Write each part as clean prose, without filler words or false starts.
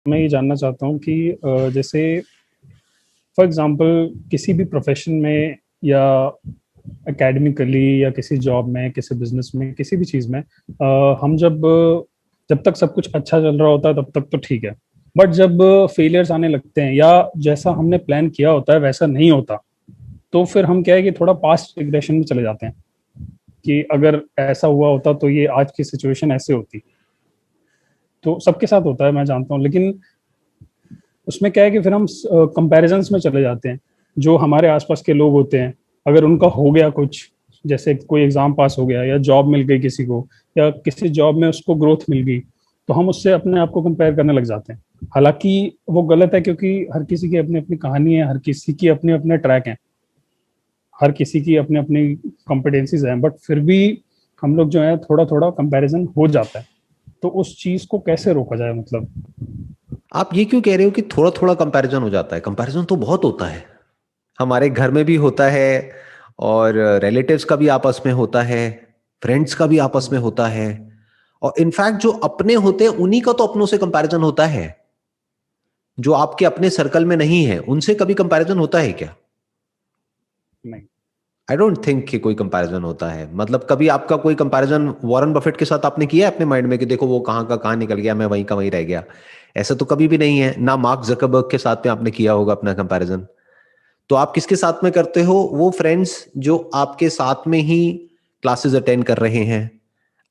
मैं ये जानना चाहता हूँ कि जैसे फॉर एग्जांपल किसी भी प्रोफेशन में या एकेडमिकली या किसी जॉब में, किसी बिजनेस में, किसी भी चीज़ में हम जब जब तक सब कुछ अच्छा चल रहा होता है तब तक तो ठीक है। बट जब फेलियर्स आने लगते हैं या जैसा हमने प्लान किया होता है वैसा नहीं होता, तो फिर हम क्या है कि थोड़ा पास्ट रिग्रेशन में चले जाते हैं कि अगर ऐसा हुआ होता तो ये आज की सिचुएशन ऐसे होती। तो सबके साथ होता है, मैं जानता हूँ, लेकिन उसमें क्या है कि फिर हम कंपैरिजंस में चले जाते हैं। जो हमारे आसपास के लोग होते हैं, अगर उनका हो गया कुछ, जैसे कोई एग्जाम पास हो गया या जॉब मिल गई किसी को, या किसी जॉब में उसको ग्रोथ मिल गई, तो हम उससे अपने आप को कंपेयर करने लग जाते हैं। हालांकि वो गलत है, क्योंकि हर किसी की अपनी अपनी कहानी है, हर किसी की अपने अपने ट्रैक हैं, हर किसी की अपनी अपनी कॉम्पिटेंसीज हैं, बट फिर भी हम लोग जो है थोड़ा थोड़ा कंपैरिजन हो जाता है। तो उस चीज को कैसे रोका जाए, मतलब? आप ये क्यों कह रहे हो कि थोड़ा थोड़ा कंपैरिजन हो जाता है? कंपैरिजन तो बहुत होता है। हमारे घर में भी होता है, और रिलेटिव्स का भी आपस में होता है, फ्रेंड्स का भी आपस में होता है, और इनफैक्ट जो अपने होते हैं उन्हीं का तो अपनों से कंपैरिजन होता है। जो आपके अपने सर्कल में नहीं है उनसे कभी कंपैरिजन होता है क्या? नहीं। आई डोंट थिंक कि कोई कंपैरिजन होता है। मतलब कभी आपका कोई कंपैरिजन वॉरेन बफेट के साथ आपने किया है अपने माइंड में कि देखो वो कहाँ का कहाँ निकल गया, मैं वहीं का वहीं रह गया? ऐसा तो कभी भी नहीं है ना। मार्क जकरबर्ग के साथ में आपने किया होगा अपना कंपैरिजन। तो आप किसके साथ में करते हो? वो फ्रेंड्स जो आपके साथ में ही क्लासेस अटेंड कर रहे हैं,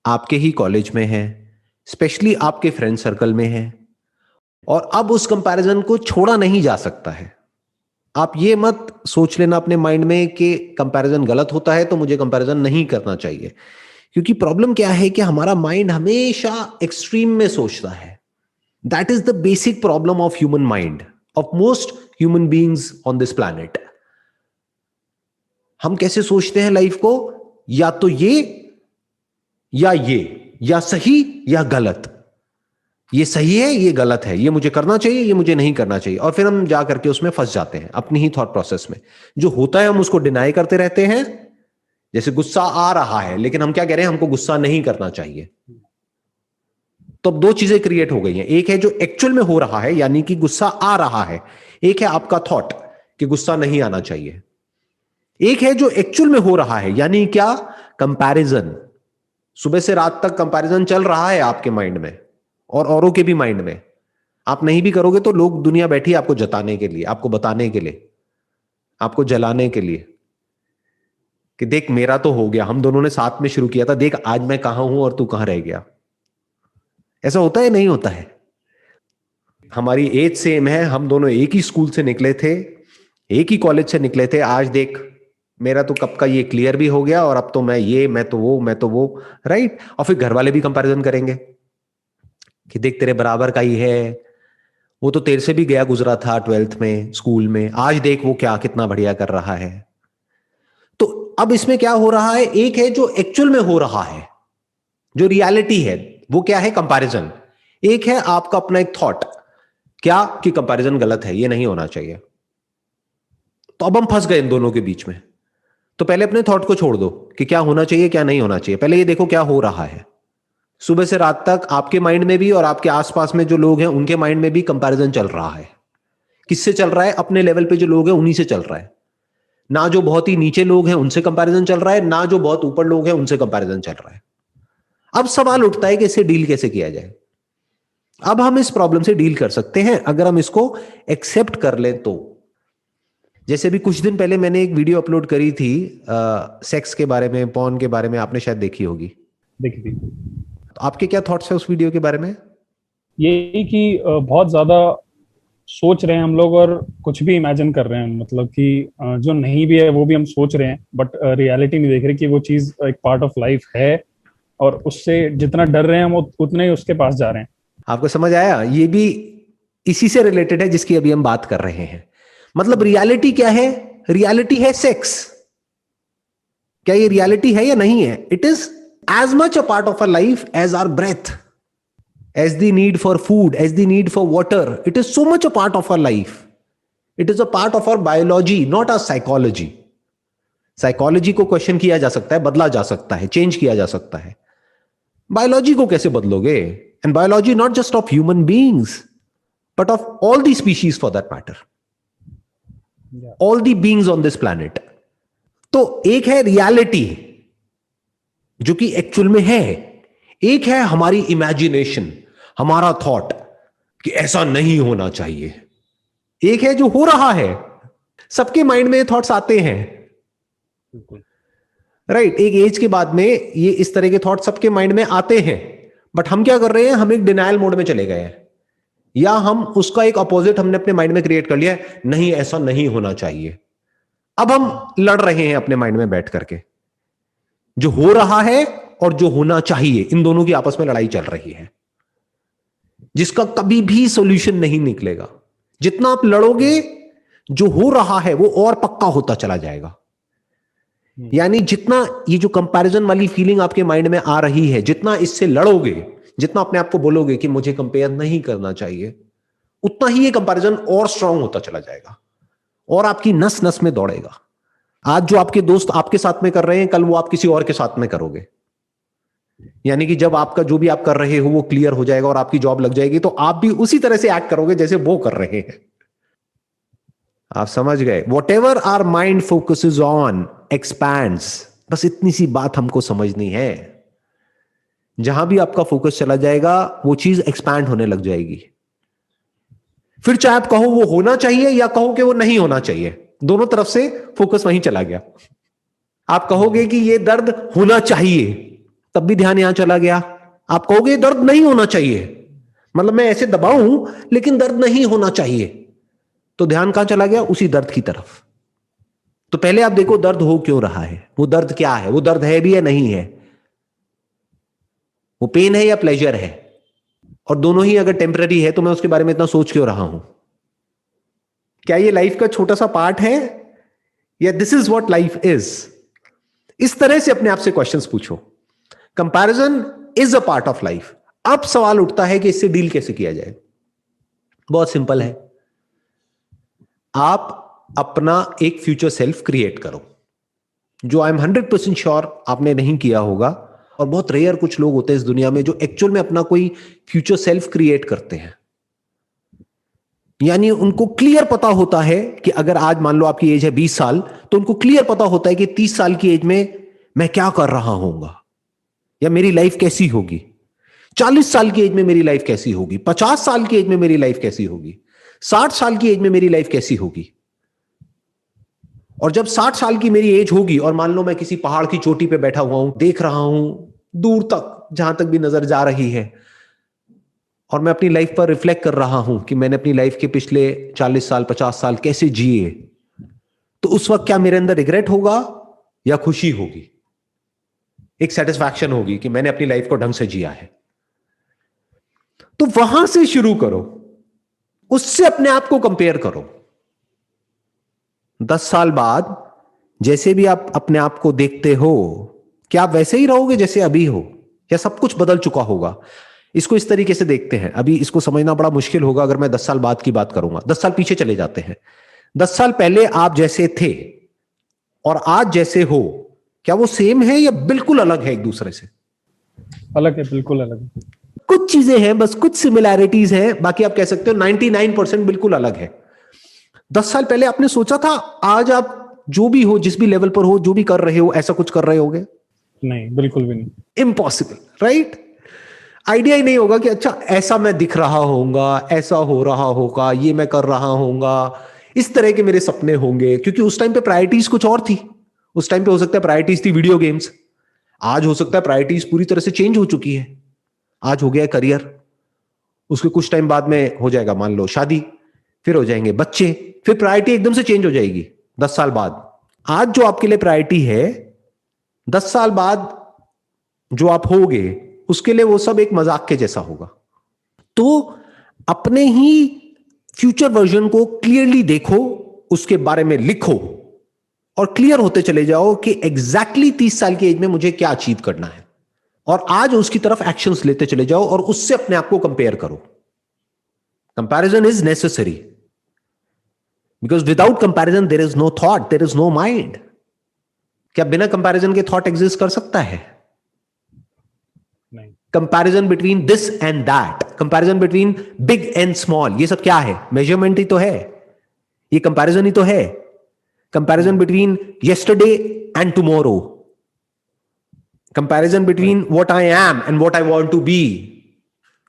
आपके ही कॉलेज में हैं, स्पेशली आपके फ्रेंड सर्कल में हैं। और अब उस कंपैरिजन को छोड़ा नहीं जा सकता है। आप ये मत सोच लेना अपने माइंड में कि कंपैरिजन गलत होता है तो मुझे कंपैरिजन नहीं करना चाहिए। क्योंकि प्रॉब्लम क्या है कि हमारा माइंड हमेशा एक्सट्रीम में सोचता है। That is the basic problem of human mind, of most human beings on this planet. हम कैसे सोचते हैं लाइफ को? या तो ये, या सही या गलत। ये सही है, ये गलत है, ये मुझे करना चाहिए, ये मुझे नहीं करना चाहिए। और फिर हम जा करके उसमें फंस जाते हैं अपनी ही थॉट प्रोसेस में। जो होता है हम उसको डिनाई करते रहते हैं। जैसे गुस्सा आ रहा है, लेकिन हम क्या कह रहे हैं? हमको गुस्सा नहीं करना चाहिए। तो अब दो चीजें क्रिएट हो गई हैं। एक है जो एक्चुअल में हो रहा है, यानी कि गुस्सा आ रहा है। एक है आपका थॉट कि गुस्सा नहीं आना चाहिए। एक है जो एक्चुअल में हो रहा है, यानी क्या? कंपैरिजन। सुबह से रात तक कंपैरिजन चल रहा है आपके माइंड में और औरों के भी माइंड में। आप नहीं भी करोगे तो लोग, दुनिया बैठी है आपको जताने के लिए, आपको बताने के लिए, आपको जलाने के लिए कि देख मेरा तो हो गया, हम दोनों ने साथ में शुरू किया था, देख आज मैं कहां हूं और तू कहां रह गया। ऐसा होता है नहीं होता है? हमारी एज सेम है, हम दोनों एक ही स्कूल से निकले थे, एक ही कॉलेज से निकले थे। आज देख मेरा तो कब का ये क्लियर भी हो गया, और अब तो मैं ये, मैं तो वो, मैं तो वो। राइट? और फिर घर वाले भी कंपैरिजन करेंगे कि देख तेरे बराबर का ही है, वो तो तेरे से भी गया गुजरा था ट्वेल्थ में, स्कूल में, आज देख वो क्या कितना बढ़िया कर रहा है। तो अब इसमें क्या हो रहा है? एक है जो एक्चुअल में हो रहा है, जो रियलिटी है, वो क्या है? कंपैरिजन। एक है आपका अपना एक थॉट, क्या? कि कंपैरिजन गलत है, ये नहीं होना चाहिए। तो अब हम फंस गए इन दोनों के बीच में। तो पहले अपने थॉट को छोड़ दो कि क्या होना चाहिए क्या नहीं होना चाहिए। पहले ये देखो क्या हो रहा है। सुबह से रात तक आपके माइंड में भी और आपके आसपास में जो लोग हैं उनके माइंड में भी कंपैरिजन चल रहा है। किससे चल रहा है? अपने लेवल पे जो लोग हैं उन्हीं से चल रहा है। ना जो बहुत ही नीचे लोग हैं उनसे कंपैरिजन चल रहा है, ना जो बहुत ऊपर लोग हैं उनसे कंपैरिजन चल रहा है। अब सवाल उठता है कि इससे डील कैसे किया जाए। अब हम इस प्रॉब्लम से डील कर सकते हैं अगर हम इसको एक्सेप्ट कर लें तो। जैसे भी कुछ दिन पहले मैंने एक वीडियो अपलोड करी थी सेक्स के बारे में, पॉर्न के बारे में, आपने शायद देखी होगी। देखी थी। तो आपके क्या थॉट्स है उस वीडियो के बारे में? यही कि बहुत ज्यादा सोच रहे हैं हम लोग और कुछ भी इमेजिन कर रहे हैं, मतलब कि जो नहीं भी है वो भी हम सोच रहे हैं, बट रियलिटी नहीं देख रहे कि वो चीज एक पार्ट ऑफ लाइफ है। और उससे जितना डर रहे हैं हम उतने ही उसके पास जा रहे हैं। आपको समझ आया? ये भी इसी से रिलेटेड है जिसकी अभी हम बात कर रहे हैं। मतलब रियलिटी क्या है? रियलिटी है सेक्स। क्या ये रियलिटी है या नहीं है? It is as much a part of a life as our breath, as the need for food, as the need for water. It is so much a part of our life. It is a part of our biology, not our psychology. Psychology को question किया जा सकता है, बदला जा सकता है, change किया जा सकता है। बायोलॉजी को कैसे बदलोगे? And biology not just of human beings, but of all the species for that matter, all the beings on this planet. तो एक है रियलिटी जो कि एक्चुअल में है, एक है हमारी इमेजिनेशन, हमारा थॉट कि ऐसा नहीं होना चाहिए, एक है जो हो रहा है। सबके माइंड में थॉट्स आते हैं, राइट? एक एज के बाद में ये इस तरह के थॉट सबके माइंड में आते हैं, बट हम क्या कर रहे हैं, हम एक डिनायल मोड में चले गए हैं, या हम उसका एक अपोजिट हमने अपने माइंड में क्रिएट कर लिया है, नहीं ऐसा नहीं होना चाहिए। अब हम लड़ रहे हैं अपने माइंड में बैठ करके, जो हो रहा है और जो होना चाहिए, इन दोनों की आपस में लड़ाई चल रही है, जिसका कभी भी सॉल्यूशन नहीं निकलेगा। जितना आप लड़ोगे, जो हो रहा है वो और पक्का होता चला जाएगा। यानी जितना ये जो कंपैरिजन वाली फीलिंग आपके माइंड में आ रही है, जितना इससे लड़ोगे, जितना अपने आप को बोलोगे कि मुझे कंपेयर नहीं करना चाहिए, उतना ही ये कंपैरिजन और स्ट्रांग होता चला जाएगा और आपकी नस नस में दौड़ेगा। आज जो आपके दोस्त आपके साथ में कर रहे हैं, कल वो आप किसी और के साथ में करोगे। यानी कि जब आपका जो भी आप कर रहे हो वो क्लियर हो जाएगा और आपकी जॉब लग जाएगी, तो आप भी उसी तरह से एक्ट करोगे जैसे वो कर रहे हैं। आप समझ गए? Whatever our mind focuses on expands. बस इतनी सी बात हमको समझनी है, जहां भी आपका फोकस चला जाएगा वो चीज एक्सपैंड होने लग जाएगी। फिर चाहे आप कहो वो होना चाहिए या कहो कि वो नहीं होना चाहिए, दोनों तरफ से फोकस वहीं चला गया। आप कहोगे कि ये दर्द होना चाहिए, तब भी ध्यान यहां चला गया। आप कहोगे दर्द नहीं होना चाहिए, मतलब मैं ऐसे दबाऊं लेकिन दर्द नहीं होना चाहिए, तो ध्यान कहां चला गया? उसी दर्द की तरफ। तो पहले आप देखो दर्द हो क्यों रहा है, वो दर्द क्या है, वो दर्द है भी या नहीं है, वो पेन है या प्लेजर है, और दोनों ही अगर टेम्पररी है तो मैं उसके बारे में इतना सोच क्यों रहा हूं? क्या ये लाइफ का छोटा सा पार्ट है, या this is what life is? इस तरह से अपने आप से क्वेश्चंस पूछो। Comparison is a part of life. अब सवाल उठता है कि इससे डील कैसे किया जाए। बहुत सिंपल है, आप अपना एक फ्यूचर सेल्फ क्रिएट करो, जो आई एम 100% श्योर आपने नहीं किया होगा, और बहुत रेयर कुछ लोग होते हैं इस दुनिया में जो एक्चुअल में अपना कोई फ्यूचर सेल्फ क्रिएट करते हैं। यानी उनको क्लियर पता होता है कि अगर आज मान लो आपकी एज है 20 साल, तो उनको क्लियर पता होता है कि 30 साल की एज में मैं क्या कर रहा हूंगा, या मेरी लाइफ कैसी होगी, 40 साल की एज में मेरी लाइफ कैसी होगी, 50 साल की एज में मेरी लाइफ कैसी होगी, 60 साल की एज में मेरी लाइफ कैसी होगी। और जब 60 साल की मेरी एज होगी और मान लो मैं किसी पहाड़ की चोटी पे बैठा हुआ हूं, देख रहा हूं दूर तक जहां तक भी नजर जा रही है, और मैं अपनी लाइफ पर रिफ्लेक्ट कर रहा हूं कि मैंने अपनी लाइफ के पिछले 40 साल 50 साल कैसे जिए, तो उस वक्त क्या मेरे अंदर रिग्रेट होगा या खुशी होगी? एक सेटिस्फैक्शन होगी कि मैंने अपनी लाइफ को ढंग से जिया है। तो वहां से शुरू करो, उससे अपने आप को कंपेयर करो। 10 साल बाद जैसे भी आप अपने आप को देखते हो, क्या आप वैसे ही रहोगे जैसे अभी हो, या सब कुछ बदल चुका होगा? इसको इस तरीके से देखते हैं। अभी इसको समझना बड़ा मुश्किल होगा अगर मैं 10 साल बाद की बात करूंगा। 10 साल पीछे चले जाते हैं। 10 साल पहले आप जैसे थे और आज जैसे हो, क्या वो सेम है या बिल्कुल अलग है एक दूसरे से? अलग है, बिल्कुल अलग है। कुछ चीजें हैं, बस कुछ सिमिलैरिटीज हैं, बाकी आप कह सकते हो 99% बिल्कुल अलग है। 10 साल पहले आपने सोचा था आज आप जो भी हो, जिस भी लेवल पर हो, जो भी कर रहे हो, ऐसा कुछ कर रहे होगे? नहीं, बिल्कुल भी नहीं। Impossible, right? आइडिया ही नहीं होगा कि अच्छा ऐसा मैं दिख रहा होऊंगा, ऐसा हो रहा होगा, ये मैं कर रहा होऊंगा, इस तरह के मेरे सपने होंगे, क्योंकि उस टाइम पे प्रायोरिटीज कुछ और थी। उस टाइम पे हो सकता है प्रायोरिटीज थी वीडियो गेम्स, आज हो सकता है प्रायोरिटीज पूरी तरह से चेंज हो चुकी है। आज हो गया है करियर, उसके कुछ टाइम बाद में हो जाएगा मान लो शादी, फिर हो जाएंगे बच्चे, फिर प्रायोरिटी एकदम से चेंज हो जाएगी 10 साल बाद। आज जो आपके लिए प्रायोरिटी है, 10 साल बाद जो आप होगे उसके लिए वो सब एक मजाक के जैसा होगा। तो अपने ही फ्यूचर वर्जन को क्लियरली देखो, उसके बारे में लिखो और क्लियर होते चले जाओ कि एग्जैक्टली 30 साल की एज में मुझे क्या अचीव करना है, और आज उसकी तरफ एक्शंस लेते चले जाओ और उससे अपने आप को कंपेयर करो। Comparison is necessary, because without comparison there is no thought, there is no mind. क्या बिना कंपैरिजन के थॉट एग्जिस्ट कर सकता है? नहीं। Comparison between this and that, comparison between big and small, ये सब क्या है? मेजरमेंट ही तो है, ये कंपैरिजन ही तो है. Comparison between yesterday and tomorrow, comparison between what I am and what I want to be.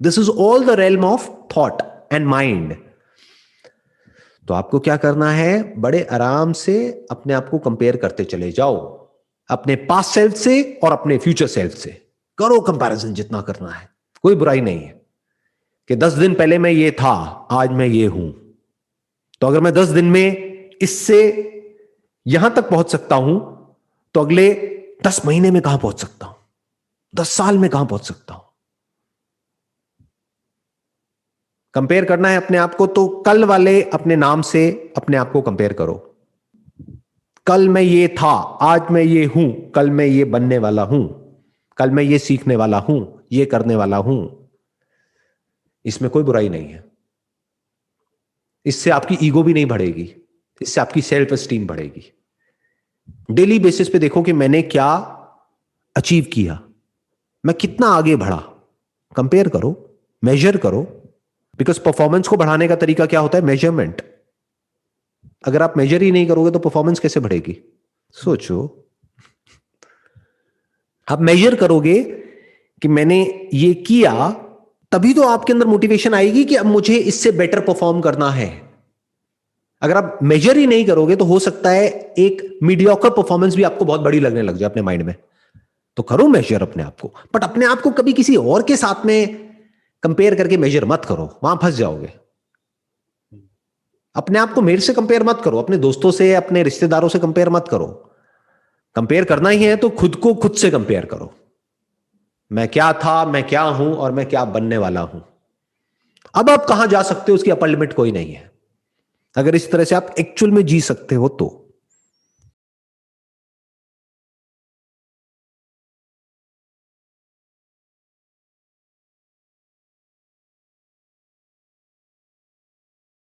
This is all the realm of thought and mind. तो आपको क्या करना है? बड़े आराम से अपने आप को कंपेयर करते चले जाओ, अपने पास्ट सेल्फ से और अपने फ्यूचर सेल्फ से. करो कंपैरिजन जितना करना है, कोई बुराई नहीं है कि 10 दिन पहले मैं ये था, आज मैं ये हूं. तो अगर मैं 10 दिन में इससे यहां तक पहुंच सकता हूं, तो अगले 10 महीने में कहां पहुंच सकता हूं, 10 साल में कहां पहुंच सकता हूं. कंपेयर करना है अपने आप को, तो कल वाले अपने नाम से अपने आप को कंपेयर करो. कल मैं ये था, आज मैं ये हूं, कल मैं ये बनने वाला हूं, कल मैं ये सीखने वाला हूं, ये करने वाला हूं. इसमें कोई बुराई नहीं है. इससे आपकी ईगो भी नहीं बढ़ेगी, इससे आपकी सेल्फ एस्टीम बढ़ेगी. डेली बेसिस पे देखो कि मैंने क्या अचीव किया, मैं कितना आगे बढ़ा. कंपेयर करो, मेजर करो. बिकॉज परफॉर्मेंस को बढ़ाने का तरीका क्या होता है? मेजरमेंट. अगर आप मेजर ही नहीं करोगे तो परफॉर्मेंस कैसे बढ़ेगी? सोचो. आप मेजर करोगे कि मैंने ये किया, तभी तो आपके अंदर मोटिवेशन आएगी कि अब मुझे इससे बेटर परफॉर्म करना है. अगर आप मेजर ही नहीं करोगे तो हो सकता है एक मीडियोकर परफॉर्मेंस भी आपको बहुत बड़ी लगने लग जाए अपने माइंड में. तो करो मेजर अपने आप को, बट अपने आप को कभी किसी और के साथ में कंपेयर करके मेजर मत करो, वहां फंस जाओगे. अपने आप को मेरे से कंपेयर मत करो, अपने दोस्तों से, अपने रिश्तेदारों से कंपेयर मत करो. कंपेयर करना ही है तो खुद को खुद से कंपेयर करो. मैं क्या था, मैं क्या हूं और मैं क्या बनने वाला हूं. अब आप कहां जा सकते हो उसकी अपर लिमिट कोई नहीं है, अगर इस तरह से आप एक्चुअल में जी सकते हो तो.